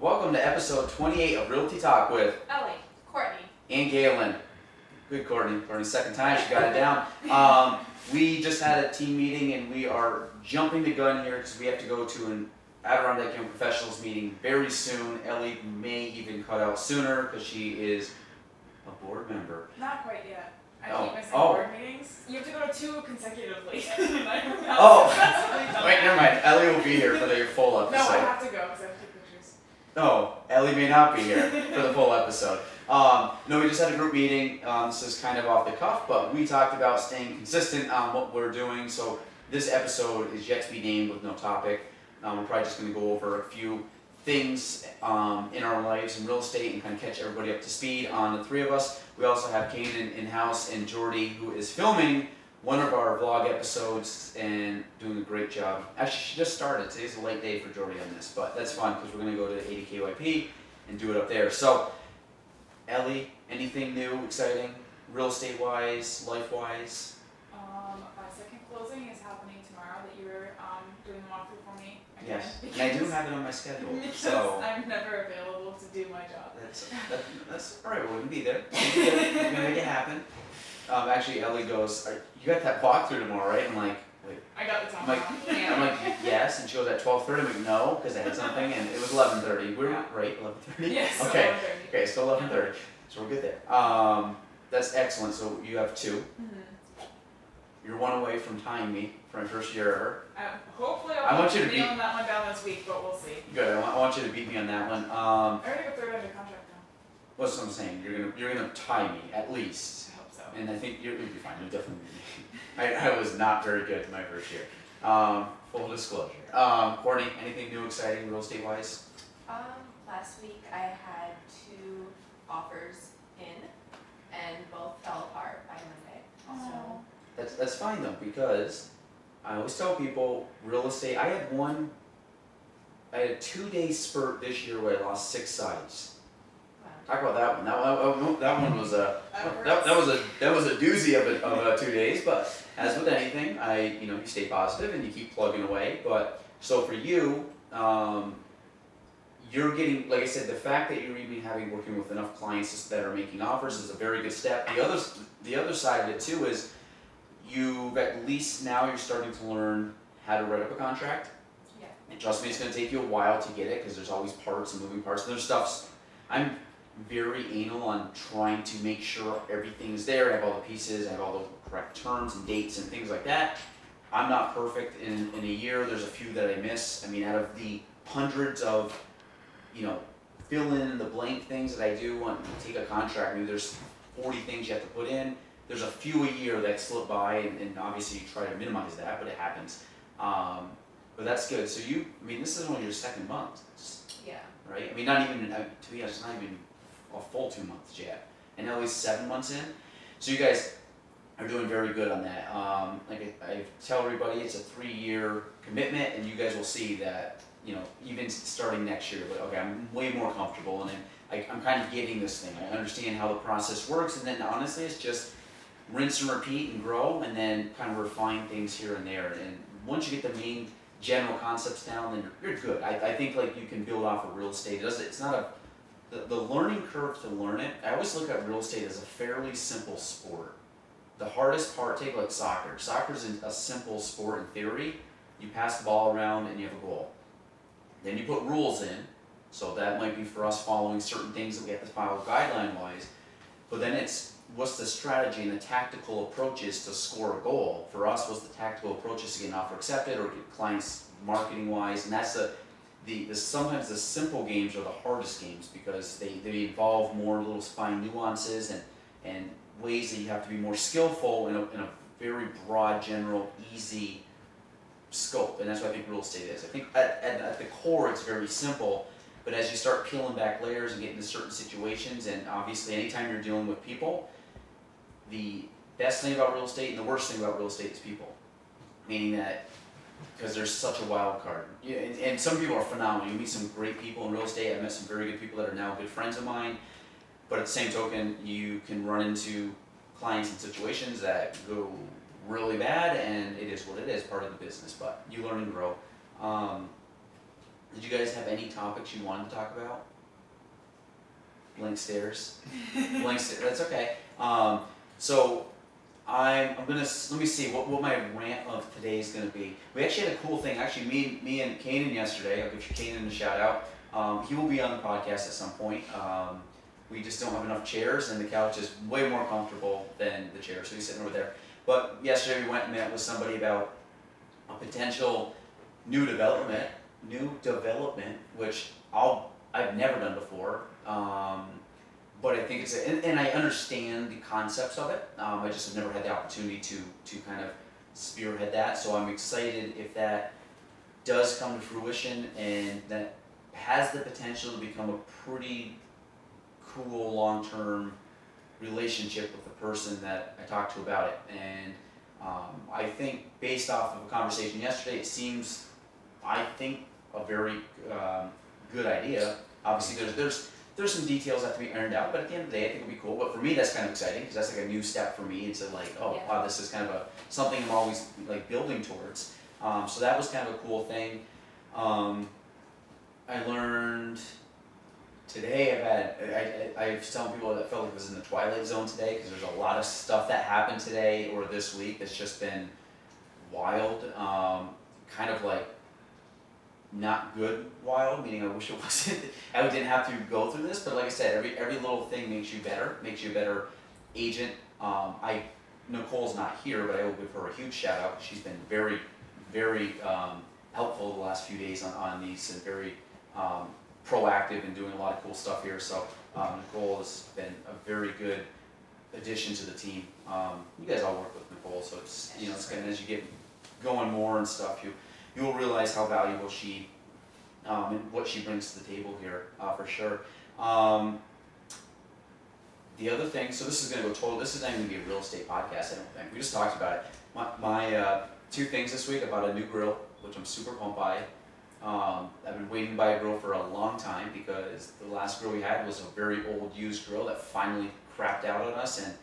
Welcome to episode 28 of Realty Talk with Ellie, Courtney. and Galen. Good Courtney. Courtney's second time, she got it down. We just had a team meeting and we are jumping the gun here because we have to go to an Adirondack Young Professionals meeting very soon. Ellie may even cut out sooner because she is a board member. Not quite yet. I Oh. keep missing Oh. board meetings. You have to go to 2 consecutively. Wait, never mind. Ellie will be here for the full episode. No, I have to go because I have to take pictures. No, Ellie may not be here for the full episode. No, we just had a group meeting. This is kind of off the cuff, but we talked about staying consistent on what we're doing. So this episode is yet to be named with no topic. We're probably just going to go over a few things in our lives in real estate and kind of catch everybody up to speed on the three of us. We also have Kanan in-house and Jordy, who is filming one of our vlog episodes and doing a great job. Actually, she just started. Today's a late day for Jordy on this, but that's fun because we're going to go to 80 KYP and do it up there. So, Ellie, anything new, exciting, real estate-wise, life-wise? My second closing is happening tomorrow that you're doing the walkthrough for me. Again, Yes, and I do have it on my schedule. Because So I'm never available to do my job. that's all right. We can be there. We're gonna make it happen. Actually, Ellie goes, "You got that walkthrough tomorrow, right?" I'm like, "Wait." I got the time I'm like, wrong. I'm like, "Yes," and she goes at 12:30. I'm like, "No," because I had something, and it was 11:30. We're Yeah. right, 11:30. Yes, so Okay. 11:30. Okay, so 11:30. So we're good there. That's excellent. So you have 2. Mhm. You're 1 away from tying me for my first year ever. Hopefully I want you to be be- on that one down this week, but we'll see. Good. I want you to beat me on that one. I already got 3rd under contract now. What's what I'm saying? You're gonna tie me at least. I hope so. And I think you'll be fine. You'll definitely be. I was not very good my first year. Full disclosure. Courtney, anything new, exciting, real estate wise? Last week I had 2 offers in, and both fell apart by Monday. Oh. That's fine though, because I always tell people real estate. I had a 2-day spurt this year where I lost 6 sites. Wow. Talk about that one. That one was that was a doozy of a 2 days. But as with anything, you stay positive and you keep plugging away. But so for you, you're getting, like I said, the fact that you're even working with enough clients that are making offers is a very good step. The other side of it too is you at least now you're starting to learn how to write up a contract. Yeah. And trust me, it's going to take you a while to get it because there's always parts and moving parts. And there's stuff. I'm very anal on trying to make sure everything's there. I have all the pieces, I have all the correct terms and dates and things like that. I'm not perfect in a year. There's a few that I miss. I mean, out of the hundreds of, fill in the blank things that I do when you take a contract, maybe there's 40 things you have to put in. There's a few a year that slip by, and obviously you try to minimize that, but it happens. But that's good. So this is only your second month, Yeah. right? I mean, not even, to be honest, it's not even a full 2 months yet. And at least 7 months in. So you guys are doing very good on that. Like I tell everybody, it's a 3-year commitment, and you guys will see that, even starting next year, but okay, I'm way more comfortable, and I'm kind of getting this thing. I understand how the process works, and then honestly, it's just rinse and repeat and grow, and then kind of refine things here and there. And once you get the main general concepts down, then you're good. I think like you can build off of real estate. It's not the learning curve to learn it. I always look at real estate as a fairly simple sport. The hardest part, take like soccer. Soccer's a simple sport in theory. You pass the ball around and you have a goal. Then you put rules in, so that might be for us following certain things that we have to follow guideline-wise. But then it's what's the strategy and the tactical approaches to score a goal. For us, what's the tactical approaches to get an offer accepted or get clients marketing-wise, and that's sometimes the simple games are the hardest games because they involve more little fine nuances and ways that you have to be more skillful in a very broad, general, easy scope. And that's what I think real estate is. I think at the core it's very simple, but as you start peeling back layers and get into certain situations, and obviously anytime you're dealing with people, the best thing about real estate and the worst thing about real estate is people. Meaning that, because there's such a wild card. Yeah, and some people are phenomenal. You meet some great people in real estate. I've met some very good people that are now good friends of mine. But at the same token, you can run into clients and situations that go really bad, and it is what it is, part of the business. But you learn and grow. Did you guys have any topics you wanted to talk about? Blank stares. Blank stare. That's okay. So I'm gonna let me see what my rant of today is gonna be. We actually had a cool thing. Actually, me and Kanan yesterday. I'll give Kanan a shout out. He will be on the podcast at some point. We just don't have enough chairs, and the couch is way more comfortable than the chair, so he's sitting over there. But yesterday we went and met with somebody about a potential new development, which I've never done before. But I think and I understand the concepts of it. I just have never had the opportunity to kind of spearhead that. So I'm excited if that does come to fruition and that has the potential to become a pretty cool long-term relationship with the person that I talked to about it. And I think based off of a conversation yesterday, it seems, I think, a very good idea. Obviously, there's some details that have to be ironed out, but at the end of the day, I think it'll be cool. But for me, that's kind of exciting because that's like a new step for me. It's like, oh, Yeah. wow, this is kind of something I'm always like building towards. So that was kind of a cool thing. I learned today. I was telling people that I felt like it was in the twilight zone today because there's a lot of stuff that happened today or this week that's just been wild. Kind of like not good wild, meaning I wish it wasn't. I didn't have to go through this, but like I said, every little thing makes you a better agent. Nicole's not here, but I will give her a huge shout out. She's been very, very helpful the last few days on these and very proactive and doing a lot of cool stuff here. So Nicole has been a very good addition to the team. You guys all work with Nicole, so it's it's kind of as you get going more and stuff, you will realize how valuable she and what she brings to the table here for sure. The other thing, so this is going to go total. This is not even going to be a real estate podcast. I don't think we just talked about it. My two things this week about a new grill, which I'm super pumped by. I've been waiting to buy a grill for a long time because the last grill we had was a very old used grill that finally crapped out on us, and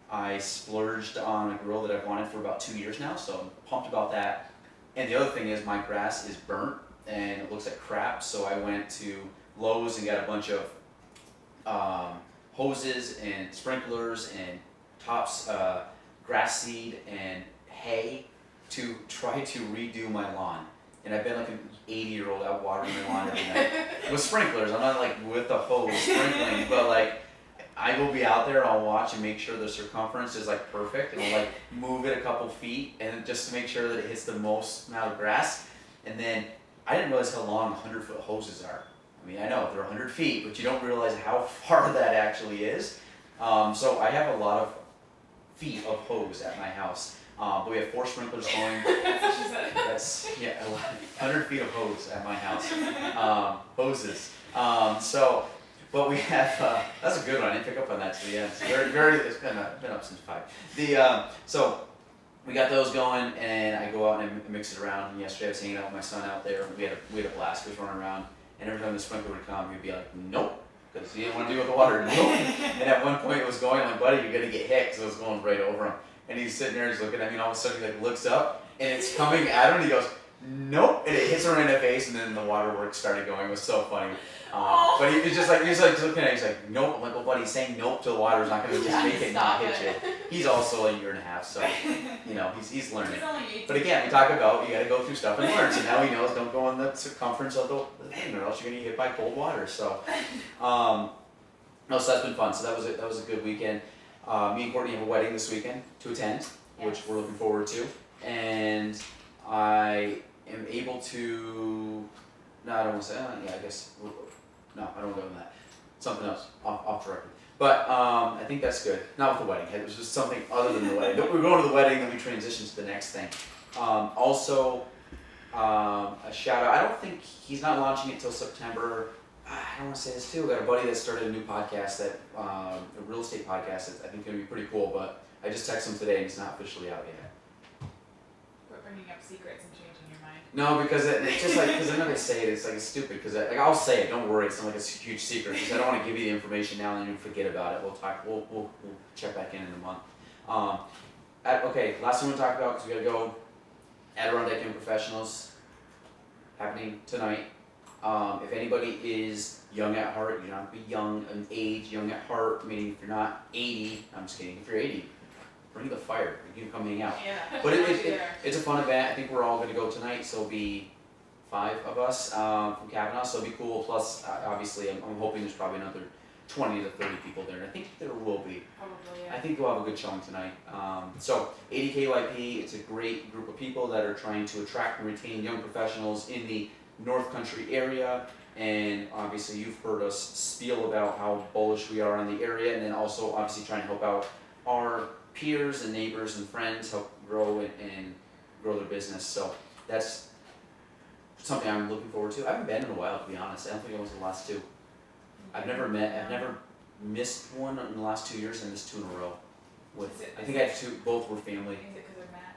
I splurged on a grill that I've wanted for about 2 years now, so I'm pumped about that. And the other thing is my grass is burnt and it looks like crap, so I went to Lowe's and got a bunch of hoses and sprinklers and tops, grass seed and hay to try to redo my lawn. And I've been like an 80-year-old out watering my lawn every night with sprinklers. I'm not like with a hose sprinkling, but like I will be out there, I'll watch and make sure the circumference is like perfect, and I'll like move it a couple feet and just to make sure that it hits the most amount of grass. And then I didn't realize how long 100-foot hoses are. I mean, I know they're 100 feet, but you don't realize how far that actually is. So I have a lot of feet of hose at my house. But we have 4 sprinklers going. That's, yeah, 100 feet of hose at my house. Hoses. But we have, that's a good one. I didn't pick up on that till the end. It's been up since 5. So we got those going, and I go out and I mix it around. And yesterday I was hanging out with my son out there. We had a blast. He was running around, and every time the sprinkler would come, he'd be like, nope, because he didn't want to deal with the water. Nope. And at one point it was going, I'm like, buddy, you're gonna get hit, because it was going right over him. And he's sitting there, he's looking at me, and all of a sudden he like looks up, and it's coming at him, and he goes, nope, and it hits him right in the face, and then the waterworks started going. It was so funny. But he was like looking at it, he's like, nope. I'm like, well, buddy, he's saying nope to the water's not going to just make it not hit you. He's also a year and a half, so, he's learning. He's only 18. But again, we talk about, you got to go through stuff and learn, so now he knows, don't go on the circumference of the thing, or else you're going to get hit by cold water, so. So that's been fun, so that was a good weekend. Me and Courtney have a wedding this weekend to attend, which we're looking forward to, and I am able to, no, I don't want to say, I guess, no, I don't want to go on that. Something else, off the record. But I think that's good. Not with the wedding. It was just something other than the wedding. We're going to the wedding, then we transition to the next thing. Also, a shout out. I don't think he's not launching it till September. I don't want to say this too. I got a buddy that started a new podcast, a real estate podcast that I think is going to be pretty cool. But I just texted him today and it's not officially out yet. Quit bringing up secrets and changing your mind. No, because it's just like, because I'm not gonna say it. It's like it's stupid. Because like I'll say it. Don't worry. It's not like it's a huge secret. Because I don't want to give you the information now and then you forget about it. We'll talk. We'll check back in a month. Okay. Last thing we'll talk about because we gotta go. Adirondack Young Professionals happening tonight. If anybody is young at heart, you don't have to be young in age, young at heart, meaning if you're not 80, I'm just kidding, if you're 80, bring the fire, you can come hang out. Yeah. But I'll be there. it's a fun event. I think we're all gonna go tonight, so it'll be 5 of us from Kavanaugh, so it'll be cool. Plus, obviously, I'm hoping there's probably another 20 to 30 people there, and I think there will be. Probably, I yeah. think we'll have a good showing tonight. So 80KYP, it's a great group of people that are trying to attract and retain young professionals in the North Country area. And obviously you've heard us spiel about how bullish we are on the area, and then also obviously trying to help out our peers and neighbors and friends, help grow and grow their business. So that's something I'm looking forward to. I haven't been in a while, to be honest. I don't think I was the last 2. I've never missed one in the last 2 years, and missed 2 in a row. I think I had 2, both were family. Is it because of Matt?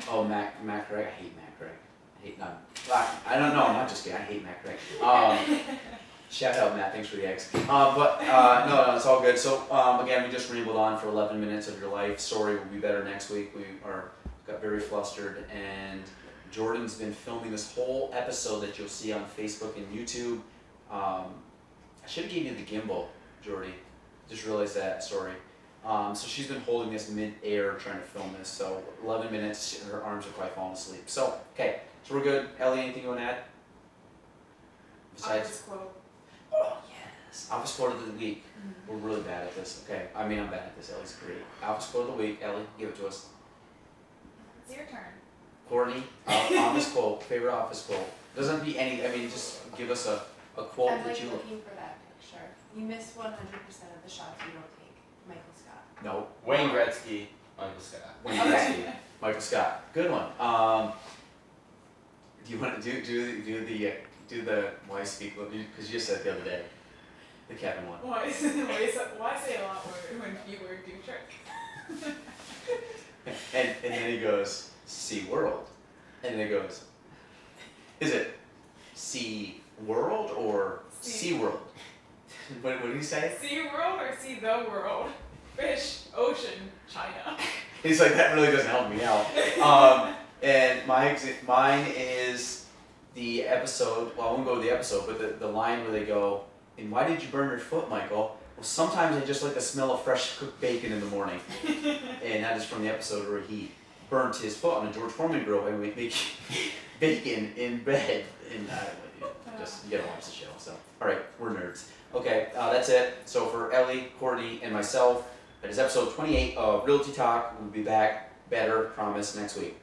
Oh, Matt Craig, I hate Matt Craig. I don't know, I'm not just kidding, I hate Matt Craig. Shout out Matt, thanks for the eggs. No, it's all good. So again, we just rambled on for 11 minutes of your life. Sorry, we'll be better next week. We got very flustered, and Jordan's been filming this whole episode that you'll see on Facebook and YouTube. I should have given you the gimbal, Jordy. Just realized that, sorry. So she's been holding this mid-air trying to film this, so 11 minutes, her arms are probably falling asleep. So, okay, so we're good. Ellie, anything you want to add? Besides, Office quote. oh yes, office quote of the week. We're really bad at this, okay? I mean, I'm bad at this, Ellie's great. Office quote of the week, Ellie, give it to us. It's your turn. Courtney, office quote, favorite office quote. Doesn't have to be any, I mean, just give us a quote I'm that like you... looking for that picture. You miss 100% of the shots you don't take. Michael Scott. No, Wayne Gretzky, Michael Scott. Wayne Gretzky, Michael Scott. Good one. Do you want to do the why speak because you just said it the other day, the Kevin one. Why say a lot when fewer do trick? And then he goes Sea World, and then he goes, is it Sea World or Sea World? What did he say? See world or see the world? Fish, ocean, China. He's like, that really doesn't help me out. And mine is the episode, well, I won't go to the episode, but the line where they go, and why did you burn your foot, Michael? Well, sometimes I just like the smell of fresh cooked bacon in the morning. And that is from the episode where he burnt his foot on a George Foreman grill by making bacon in bed. And just, you gotta watch the show, so. All right, we're nerds. Okay, that's it. So for Ellie, Courtney, and myself, that is episode 28 of Realty Talk. We'll be back better, promise, next week.